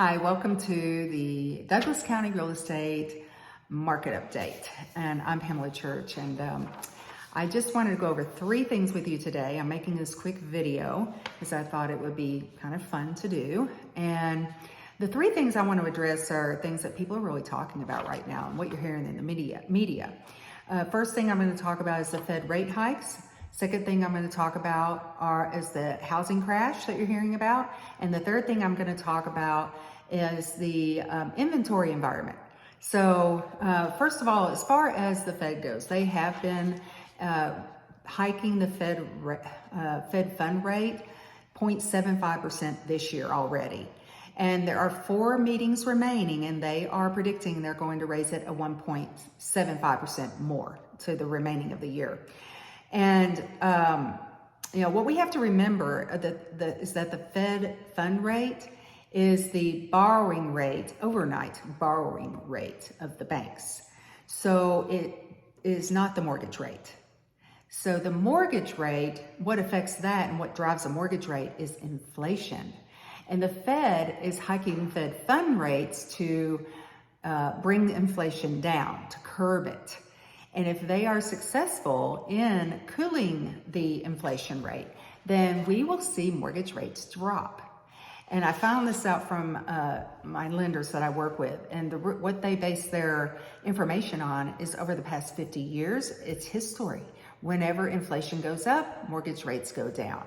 Hi, welcome to the Douglas County Real Estate Market Update. And I'm Pamela Church, and I just wanted to go over three things with you today. I'm making this quick video because I thought it would be kind of fun to do. And the three things I want to address are things that people are really talking about right now and what you're hearing in the media. First thing I'm going to talk about is the Fed rate hikes. Second thing I'm going to talk about is the housing crash that you're hearing about. And the third thing I'm going to talk about is the inventory environment. So first of all, as far as the Fed goes, they have been hiking the Fed fund rate 0.75% this year already. And there are 4 meetings remaining, and they are predicting they're going to raise it at 1.75% more to the remaining of the year. And, what we have to remember is that the Fed fund rate is the borrowing rate, overnight borrowing rate of the banks. So it is not the mortgage rate. So the mortgage rate, what affects that and what drives the mortgage rate is inflation. And the Fed is hiking Fed fund rates to bring the inflation down, to curb it. And if they are successful in cooling the inflation rate, then we will see mortgage rates drop. And I found this out from my lenders that I work with, and what they base their information on is over the past 50 years, it's history. Whenever inflation goes up, mortgage rates go down.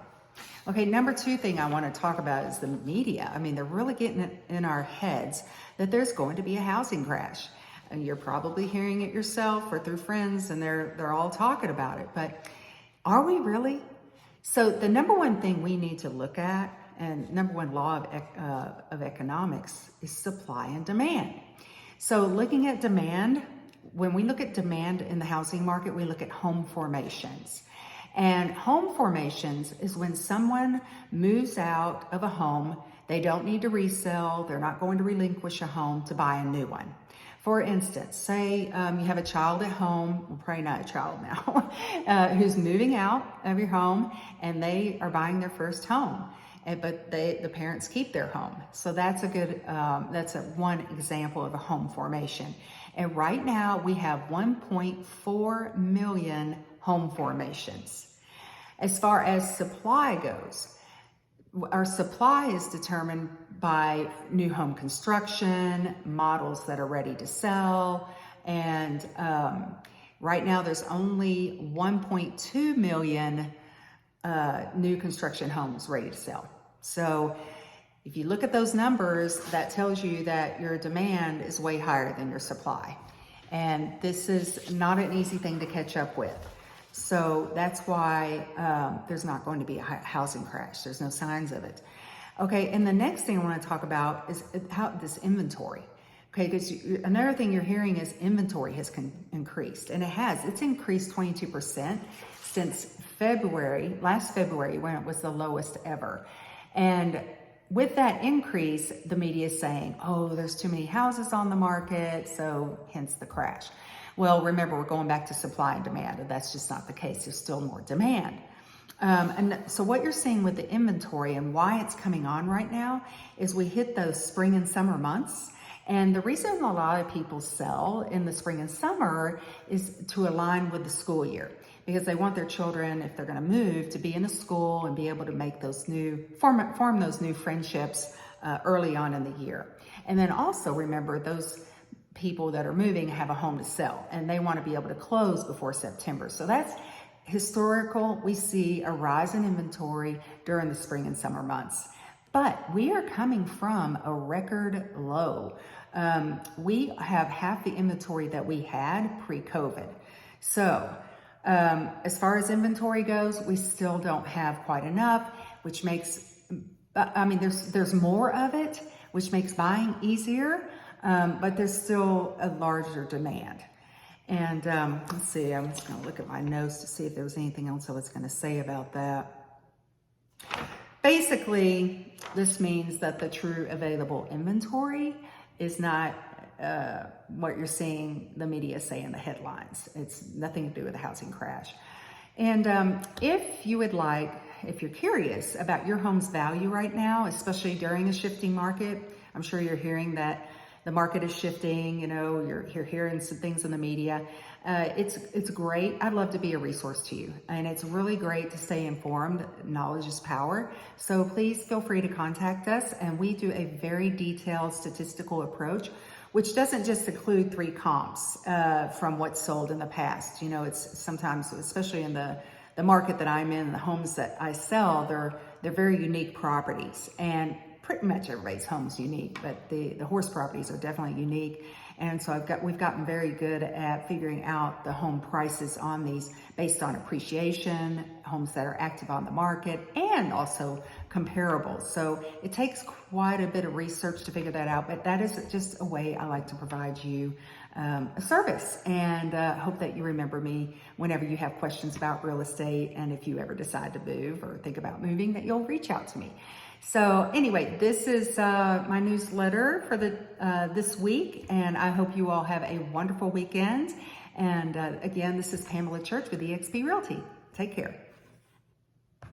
Okay, number 2 thing I want to talk about is the media. I mean, they're really getting it in our heads that there's going to be a housing crash. And you're probably hearing it yourself or through friends, and they're all talking about it. But are we really? So the number one thing we need to look at, and number one law of economics, is supply and demand. So looking at demand, when we look at demand in the housing market, we look at home formations. And home formations is when someone moves out of a home, they don't need to resell, they're not going to relinquish a home to buy a new one. For instance, say you have a child at home, well, probably not a child now, who's moving out of your home and they are buying their first home, but the parents keep their home. So that's one example of a home formation. And right now we have 1.4 million home formations. As far as supply goes, our supply is determined by new home construction, models that are ready to sell, and right now there's only 1.2 million new construction homes ready to sell. So if you look at those numbers, that tells you that your demand is way higher than your supply. And this is not an easy thing to catch up with. So that's why there's not going to be a housing crash. There's no signs of it. Okay, and the next thing I want to talk about is how this inventory. Okay, because another thing you're hearing is inventory has increased, and it has. It's increased 22% since last February, when it was the lowest ever. And with that increase, the media is saying, oh, there's too many houses on the market, so hence the crash. Well, remember, we're going back to supply and demand, and that's just not the case. There's still more demand. And so what you're seeing with the inventory and why it's coming on right now is we hit those spring and summer months. And the reason a lot of people sell in the spring and summer is to align with the school year, because they want their children, if they're going to move, to be in a school and be able to make those form those new friendships early on in the year. And then also remember, those people that are moving have a home to sell, and they want to be able to close before September. So that's historical. We see a rise in inventory during the spring and summer months. But we are coming from a record low. We have half the inventory that we had pre-COVID. So as far as inventory goes, we still don't have quite enough, which makes, there's more of it, which makes buying easier. But there's still a larger demand. And let's see, I'm just going to look at my notes to see if there was anything else I was going to say about that. Basically, this means that the true available inventory is not what you're seeing the media say in the headlines. It's nothing to do with the housing crash. And if you're curious about your home's value right now, especially during a shifting market, I'm sure you're hearing that the market is shifting, you know, you're hearing some things in the media. It's great. I'd love to be a resource to you. And it's really great to stay informed. Knowledge is power. So please feel free to contact us. And we do a very detailed statistical approach, which doesn't just include 3 comps from what's sold in the past. You know, it's sometimes, especially in the market that I'm in, the homes that I sell, they're very unique properties. And pretty much everybody's home is unique, but the horse properties are definitely unique. And so we've gotten very good at figuring out the home prices on these based on appreciation, homes that are active on the market, and also comparables. So it takes quite a bit of research to figure that out, but that is just a way I like to provide you a service. And hope that you remember me whenever you have questions about real estate, and if you ever decide to move or think about moving, that you'll reach out to me. So anyway, this is my newsletter for this week, and I hope you all have a wonderful weekend. And again, this is Pamela Church with eXp Realty. Take care.